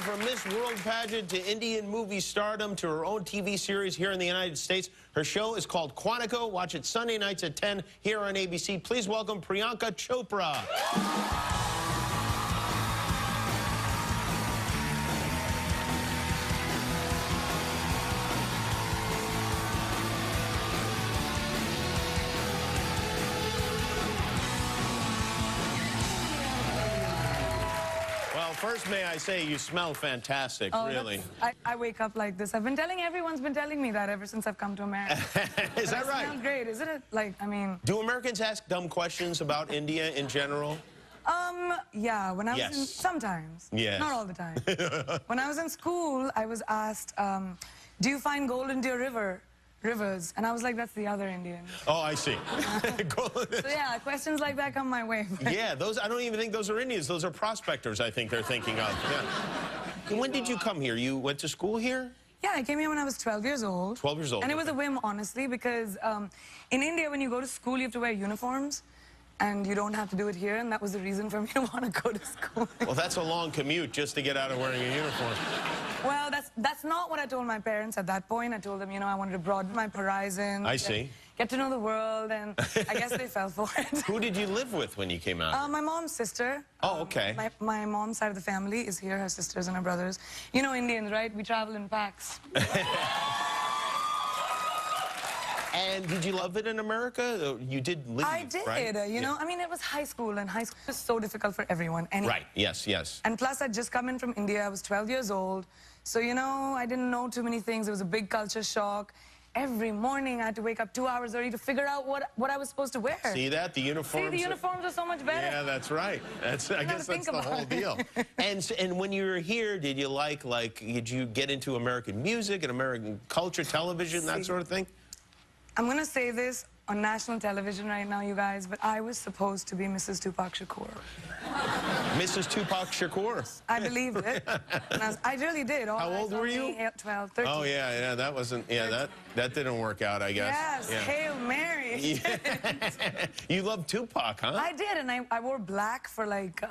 from Miss World pageant to Indian movie stardom to her own TV series here in the United States. Her show is called Quantico. Watch it Sunday nights at 10 here on ABC. Please welcome Brianka Chopra. Well, first, may I say, you smell fantastic, really. I wake up like this. Everyone's been telling me that ever since I've come to America. Is that right? I smell great, isn't it? Like, I mean... Do Americans ask dumb questions about India in general? Yeah, when I was in... Sometimes. Yes. Not all the time. When I was in school, I was asked, do you find gold in your rivers? And I was like, that's the other Indian. Oh, I see. So yeah, questions like that come my way. Yeah, those, I don't even think those are Indians. Those are prospectors, I think they're thinking of. Yeah. When did you come here? You went to school here? Yeah, I came here when I was 12 years old. 12 years old. And it was a whim, honestly, because in India, when you go to school, you have to wear uniforms. And you don't have to do it here, and that was the reason for me to want to go to school. Well, that's a long commute just to get out of wearing a uniform. Well, that's not what I told my parents at that point. I told them, you know, I wanted to broaden my horizon. I see. Get to know the world, and I guess they fell for it. Who did you live with when you came out? My mom's sister. Oh, okay. My mom's side of the family is here, her sisters and her brothers. You know Indians, right? We travel in packs. And did you love it in America? You did leave, I did, right? You know, I mean, it was high school, and high school is so difficult for everyone. Right, yes, yes. And plus, I'd just come in from India. I was 12 years old. So, you know, I didn't know too many things. It was a big culture shock. Every morning, I had to wake up 2 hours early to figure out what I was supposed to wear. See that? The uniforms. See, the uniforms are so much better. Yeah, that's right. I guess that's the whole deal. And when you were here, did you did you get into American music and American culture, television, that sort of thing? I'm going to say this on national television right now, you guys, but I was supposed to be Mrs. Tupac Shakur. Mrs. Tupac Shakur? I believed it. And I really did. How old were you? 12, 13. Oh, yeah, that wasn't, that didn't work out, I guess. Yes, yeah. Hail Mary. Yeah. You loved Tupac, huh? I did, and I wore black for like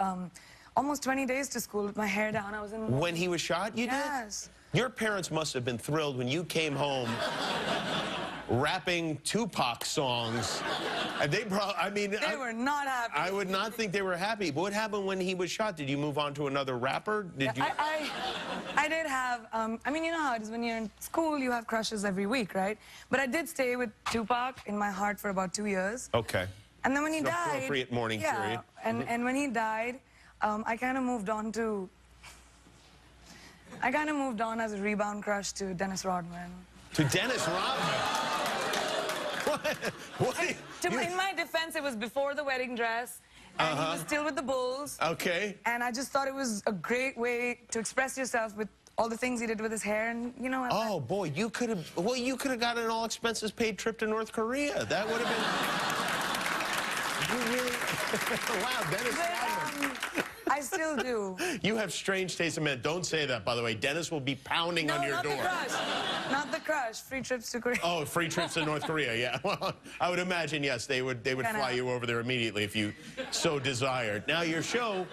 almost 20 days to school with my hair down. I was in... When he was shot, you did? Yes. Your parents must have been thrilled when you came home rapping Tupac songs. And they probably, I mean... They were not happy. I would not think they were happy. But what happened when he was shot? Did you move on to another rapper? Did you... I did have, I mean, you know how it is when you're in school, you have crushes every week, right? But I did stay with Tupac in my heart for about 2 years. Okay. And then when he died... Appropriate mourning period. And when he died, I kind of moved on to... I kind of moved on as a rebound crush to Dennis Rodman. To Dennis Rodman? What? In my defense, it was before the wedding dress, and he was still with the Bulls. Okay. And I just thought it was a great way to express yourself with all the things he did with his hair, and you know. Oh boy, you could have. Well, you could have gotten an all-expenses-paid trip to North Korea. That would have been. You really? Wow, Dennis Rodman. I still do. You have strange taste in men. Don't say that, by the way. Dennis will be pounding on your door. No, not the crush. Not the crush. Free trips to Korea. Oh, free trips to North Korea, yeah. Well, I would imagine, yes, they would fly you over there immediately if you so desired. Now, your show,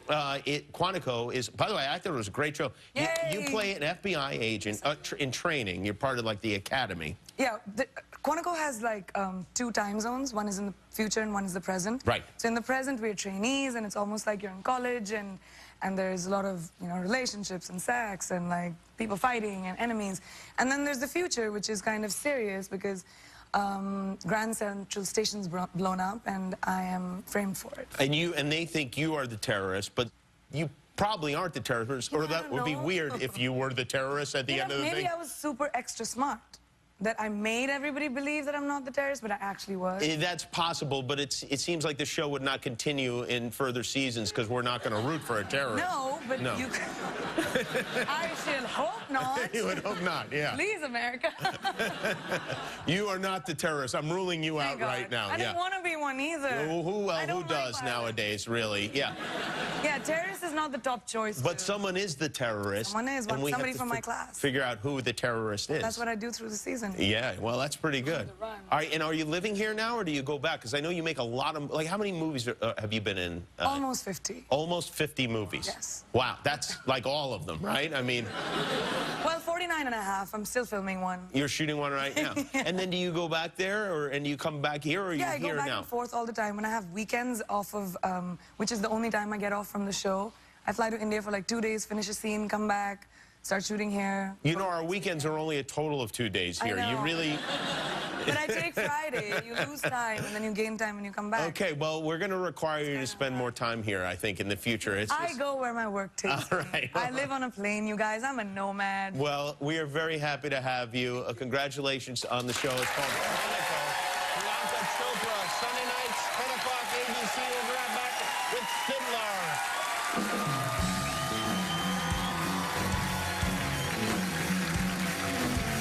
Quantico, is, by the way, I thought it was a great show. You play an FBI agent in training. You're part of, like, the academy. Yeah, Quantico has like 2 time zones. One is in the future and one is the present. Right. So in the present, we're trainees, and it's almost like you're in college, and there's a lot of, you know, relationships and sex and like people fighting and enemies. And then there's the future, which is kind of serious because Grand Central Station's blown up, and I am framed for it. And they think you are the terrorist, but you probably aren't the terrorist, or that would be weird if you were the terrorist at the end of the thing. Maybe I was super extra smart, that I made everybody believe that I'm not the terrorist, but I actually was. That's possible, but it seems like the show would not continue in further seasons because we're not going to root for a terrorist. No, but you could. I should hope not. You would hope not, yeah. Please, America. You are not the terrorist. I'm ruling you out right now. I don't want to be one either. Who does nowadays, really? Yeah. Yeah, terrorist is not the top choice. But someone is the terrorist. Someone is. Somebody from my class. Figure out who the terrorist is. That's what I do through the season. Yeah, well, that's pretty good. All right, and are you living here now, or do you go back? Because I know you make a lot of, like, how many movies have you been in? Almost 50. Almost 50 movies. Yes. Wow, that's like all all of them, right? I mean... Well, 49 and a half. I'm still filming one. You're shooting one right now. Yeah. And then do you go back there, and you come back here, or are you here now? Yeah, I go back and forth all the time. When I have weekends off of, which is the only time I get off from the show, I fly to India for like 2 days, finish a scene, come back, start shooting here. You know, our weekends are only a total of 2 days here. I know. You really... But I take Friday, you lose time, and then you gain time when you come back. Okay, well, we're going to require you to spend more time here, I think, in the future. It's I go where my work takes all me. right. I live on a plane, you guys. I'm a nomad. Well, we are very happy to have you. Congratulations on the show. It's called Quantico. Priyanka Chopra, Sunday nights, 10 o'clock, ABC. We'll be right back with Fiddler.